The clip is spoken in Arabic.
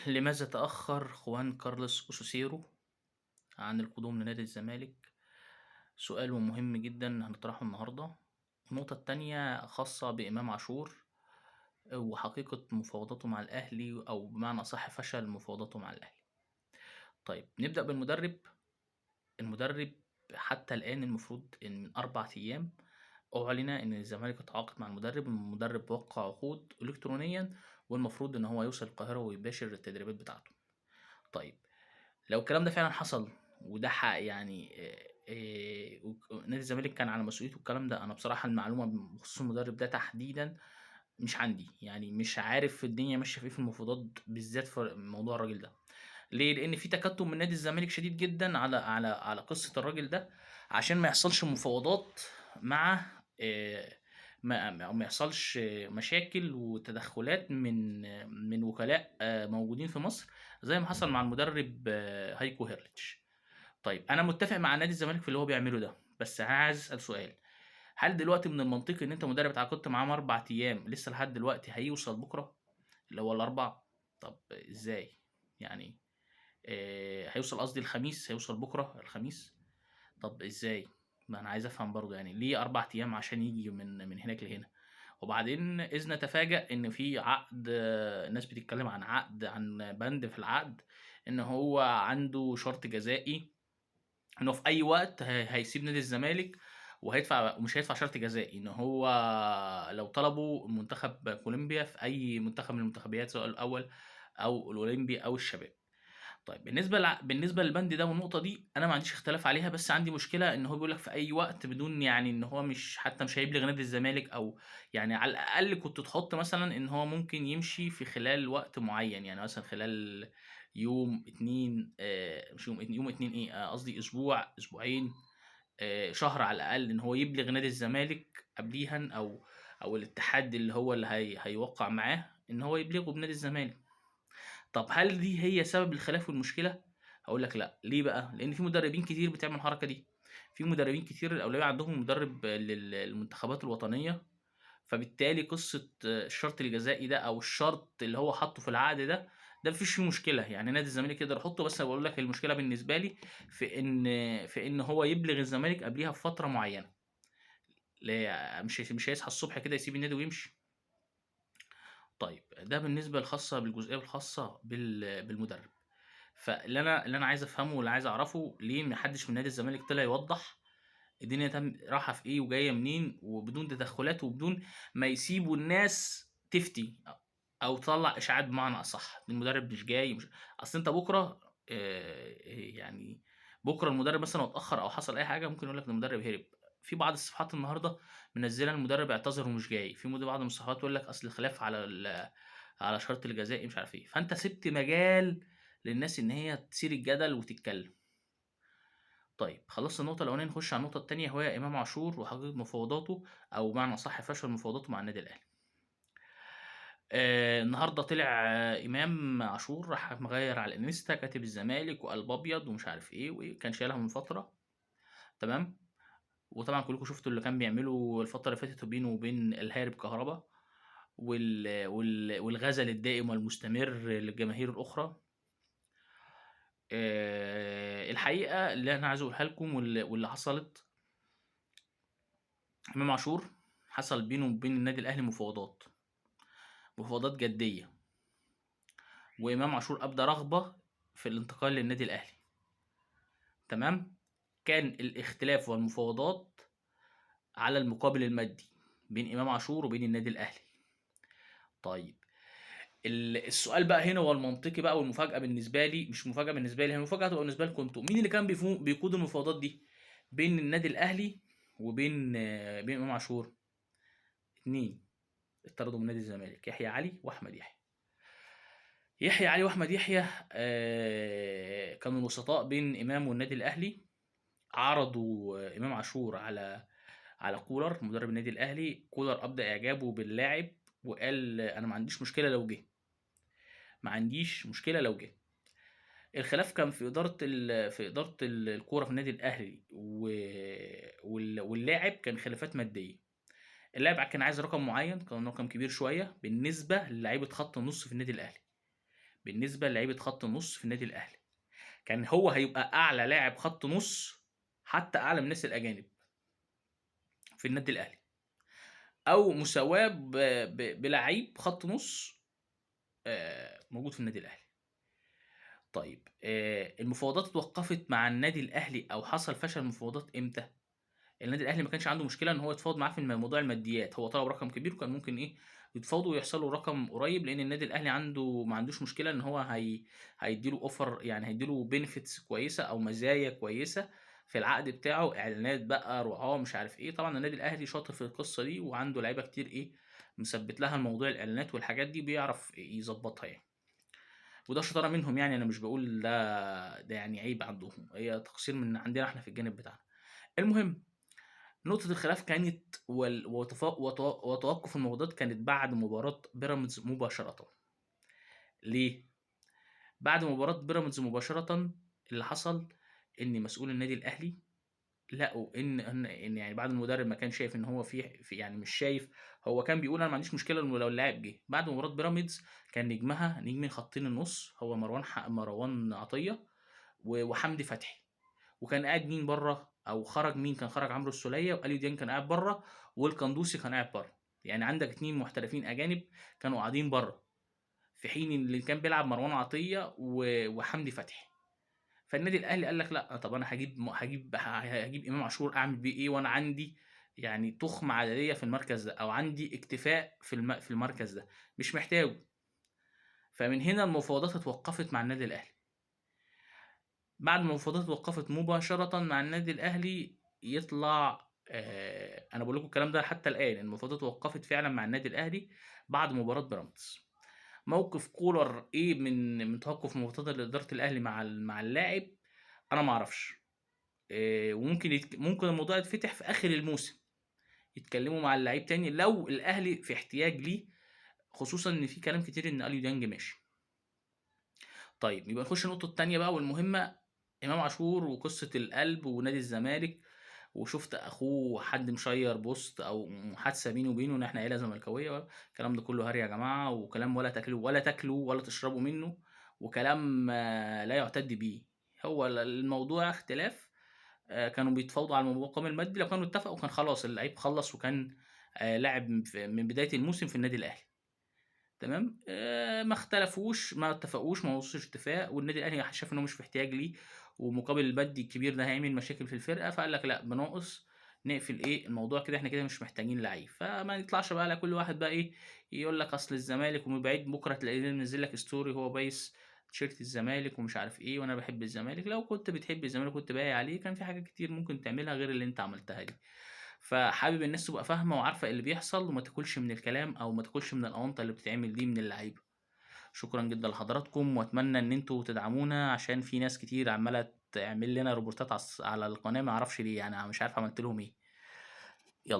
لماذا تأخر خوان كارلوس أوسوسيرو عن القدوم لنادي الزمالك؟ سؤال مهم جدا هنطرحه النهاردة. النقطة التانية خاصة بإمام عاشور وحقيقة مفاوضاته مع الأهلي، أو بمعنى أصح فشل مفاوضاته مع الأهلي. طيب نبدأ بالمدرب. المدرب حتى الآن المفروض إن من 4 أيام أعلن إن الزمالك اتعاقد مع المدرب، المدرب وقع عقود إلكترونيا، والمفروض إن هو يوصل القاهرة ويباشر التدريبات بتاعته. طيب لو الكلام ده فعلًا حصل وده يعني نادي الزمالك كان على مسؤوليته الكلام ده، أنا بصراحة المعلومة بخصوص المدرب ده تحديدًا مش عندي، يعني مش عارف الدنيا ماشية في إيه في المفاوضات بالذات في موضوع الراجل ده. ليه؟ لإن في تكتُّم من نادي الزمالك شديد جدًا على قصة الراجل ده، عشان ما يحصلش مفاوضات مع ما يحصلش مشاكل وتدخُّلات من وكلاء موجودين في مصر، زي ما حصل مع المدرب هايكو هيرليتش. طيب أنا متّفق مع نادي الزمالك في اللي هو بيعمله ده، بس أنا عايز أسأل سؤال، هل دلوقتي من المنطقي إن أنت مدرب اتعاقدت معاه من 4 أيام لسه لحد دلوقتي هيوصل بُكرة اللي هو الأربع؟ طب إزاي؟ يعني هيوصل قصدي الخميس، هيوصل بُكرة الخميس، طب إزاي؟ ما أنا عايز أفهم برضه، يعني ليه 4 أيام عشان ييجي من هناك لهنا؟ وبعدين إذ نتفاجأ إن في عقد، الناس بتتكلم عن عقد، عن بند في العقد إن هو عنده شرط جزائي، إنه في أي وقت هيسيب نادي الزمالك وهيدفع، ومش هيدفع شرط جزائي، إن هو لو طلبه منتخب كولومبيا في أي منتخب من المنتخبات سواء الأول أو الأولمبي أو الشباب. طيب بالنسبة للبند ده والنقطة دي أنا ما عنديش اختلاف عليها، بس عندي مشكلة إن هو بيقول لك في أي وقت، بدون يعني إن هو مش حتى مش هيبلغ نادي الزمالك، أو يعني على الأقل كنت تحط مثلًا إن هو ممكن يمشي في خلال وقت معين، يعني مثلًا خلال يوم، 2 مش يوم 2 إيه، قصدي أسبوع، أسبوعين، شهر على الأقل، إن هو يبلغ نادي الزمالك قبليها، أو الاتحاد اللي هو اللي هيوقّع معاه إن هو يبلغه بنادي الزمالك. طب هل دي هي سبب الخلاف والمشكلة؟ هاقول لك لأ، ليه بقى؟ لإن في مدربين كتير بتعمل الحركة دي، في مدربين كتير الأولوية عندهم المدرب للمنتخبات الوطنية، فبالتالي قصة الشرط الجزائي ده أو الشرط اللي هو حاطه في العقد ده، ده ما فيش فيه مشكلة، يعني نادي الزمالك يقدر يحطه، بس أنا باقول لك المشكلة بالنسبة لي في إن هو يبلغ الزمالك قبليها بفترة معينة، مش هيصحى الصبح كده يسيب النادي ويمشي. طيب ده بالنسبة بالجزئية الخاصة بالمدرب. اللي أنا عايز أفهمه واللي عايز أعرفه، ليه ما حدش من نادي الزمالك طلع يوضّح الدنيا رايحة في إيه وجاية منين، وبدون تدخلات وبدون ما يسيبوا الناس تفتي، أو تطلّع إشاعات بمعنى أصح، إن المدرب مش جاي، مش أصل أنت بُكرة، يعني بُكرة المدرب مثلًا لو اتأخر أو حصل أي حاجة ممكن يقول لك ده المدرب هرب. في بعض الصفحات النهارده منزّلة المدرب اعتذر ومش جاي، في بعض من الصفحات تقول لك أصل الخلاف على شرط الجزائي مش عارف إيه، فأنت سِبت مجال للناس إن هي تثير الجدل وتتكلم. طيب خلصنا النقطة الأولانية، نخش على النقطة التانية وهي إمام عاشور وحقيقة مفاوضاته، أو بمعنى أصح فشل مفاوضاته مع النادي الأهلي. النهارده طلع إمام عاشور راح مغيّر على الإنستا كاتب الزمالك وقلب أبيض ومش عارف إيه، وكان شايلها من فترة، تمام. وطبعًا كلكم شفتوا اللي كان بيعمله الفترة اللي فاتت بينه وبين الهارب كهربا، والغزل الدائم والمستمر للجماهير الأخرى. الحقيقة اللي أنا عايز أقولها لكم واللي حصلت، إمام عاشور حصل بينه وبين النادي الأهلي مفاوضات جدية، وإمام عاشور أبدى رغبة في الانتقال للنادي الأهلي، تمام. كان الاختلاف والمفاوضات على المقابل المادي بين إمام عاشور وبين النادي الأهلي. طيب السؤال بقى هنا والمنطقي بقى والمفاجأة بالنسبة لي، مش مفاجأة بالنسبة لي، هي المفاجأة هتبقى بالنسبة لكم أنتم، مين اللي كان بيقود المفاوضات دي بين النادي الأهلي وبين بين إمام عاشور؟ اتنين اتطردوا من نادي الزمالك، يحيى علي وأحمد يحيى. يحيى علي وأحمد يحيى كانوا الوسطاء بين إمام والنادي الأهلي، عرضوا إمام عاشور على كولر مدرب النادي الأهلي. كولر أبدى إعجابه باللاعب وقال أنا ما عنديش مشكلة لو جه، ما عنديش مشكلة لو جه. الخلاف كان في إدارة الكورة في النادي الأهلي واللاعب، كان خلافات مادية. اللاعب كان عايز رقم معين، كان رقم كبير شوية بالنسبة للعيبة خط النص في النادي الأهلي، بالنسبة للعيبة خط النص في النادي الأهلي. كان هو هيبقى أعلى لاعب خط نص، حتى أعلى من الناس الأجانب في النادي الأهلي، أو مساواة بلعيب خط نص موجود في النادي الأهلي. طيب المفاوضات اتوقفت مع النادي الأهلي أو حصل فشل المفاوضات إمتى؟ النادي الأهلي ما كانش عنده مشكلة إن هو يتفاوض معاه في موضوع الماديات، هو طلب رقم كبير وكان ممكن إيه يتفاوضوا ويحصلوا رقم قريب، لأن النادي الأهلي ما عندوش مشكلة إن هو هيدّي له offer، يعني هيدّي له benefits كويسة أو مزايا كويسة في العقد بتاعه، إعلانات بقى، رعاة، مش عارف إيه. طبعًا النادي الأهلي شاطر في القصة دي وعنده لعيبة كتير إيه، مثبّت لها الموضوع الإعلانات والحاجات دي بيعرف يضبّطها يعني. وده شطارة منهم يعني، أنا مش باقول ده يعني عيب عندهم، هي تقصير من عندنا إحنا في الجانب بتاعنا. المهم، نقطة الخلاف كانت وتوقف المفاوضات كانت بعد مباراة بيراميدز مباشرة. ليه؟ بعد مباراة بيراميدز مباشرة اللي حصل إن مسؤول النادي الأهلي لقوا إن يعني بعد المدرب ما كان شايف إن هو في يعني مش شايف، هو كان بيقول أنا ما عنديش مشكلة إنه لو اللاعب جه. بعد مباراة بيراميدز كان نجمين خطين النص هو مروان عطية وحمدي فتحي. وكان قاعد مين بره او خرج مين؟ كان خرج عمرو السوليه واليو ديانج كان قاعد بره، والقندوسي كان قاعد بره. يعني عندك 2 محترفين اجانب كانوا قاعدين بره، في حين اللي كان بيلعب مروان عطيه وحمدي فتحي. فالنادي الاهلي قال لك لا، طب انا هجيب امام عاشور اعمل بيه ايه وانا عندي يعني تخمه عدديه في المركز ده، او عندي اكتفاء في المركز ده، مش محتاجه. فمن هنا المفاوضات اتوقفت مع النادي الاهلي. بعد ما المفاوضات اتوقفت مباشرة مع النادي الأهلي يطلع أنا بقول لكم الكلام ده حتى الآن، المفاوضات اتوقفت فعلا مع النادي الأهلي بعد مباراة بيراميدز. موقف كولر إيه من توقف مفاوضات إدارة الأهلي مع اللاعب؟ أنا ما أعرفش. وممكن ممكن الموضوع يتفتح في آخر الموسم، يتكلموا مع اللعيب تاني لو الأهلي في احتياج ليه، خصوصا إن في كلام كتير إن أليو ديانج ماشي. طيب يبقى نخش النقطة التانية بقى والمهمة، إمام عاشور وقصة القلب ونادي الزمالك. وشفت أخوه حد مشير بوست أو محادثة بينه وبينه إن إحنا عيلة زملكاوية. الكلام ده كله هري يا جماعة، وكلام ولا تاكلوا ولا تشربوا منه، وكلام لا يعتد بيه. هو الموضوع اختلاف، كانوا بيتفاوضوا على المقام المادي، لو كانوا اتفقوا كان خلاص اللعيب خلص وكان لاعب من بداية الموسم في النادي الأهلي. تمام. ما اختلفوش، ما اتفقوش، ما وصلوش اتفاق، والنادي الاهلي شاف انه مش في احتياج ليه، ومقابل المادي الكبير ده هيعمل مشاكل في الفرقه، فقال لك لا بناقص، نقفل ايه الموضوع كده، احنا كده مش محتاجين لعيب. فما يطلعش بقى على كل واحد بقى ايه يقول لك اصل الزمالك، ومن بعيد بكره تلاقيه منزل لك ستوري هو بايس تيشيرت الزمالك ومش عارف ايه، وانا بحب الزمالك. لو كنت بتحب الزمالك كنت باقي عليه، كان في حاجات كتير ممكن تعملها غير اللي انت عملتها دي. فحابب الناس تبقى فاهمه وعارفه اللي بيحصل، وما تاكلش من الكلام او ما تاكلش من الاونطه اللي بتتعمل دي من اللعيبه. شكرا جدا لحضراتكم، واتمنى ان انتوا تدعمونا، عشان في ناس كتير عماله تعمل لنا روبورتات على القناه، ما اعرفش ليه، يعني مش عارف عملت لهم ايه.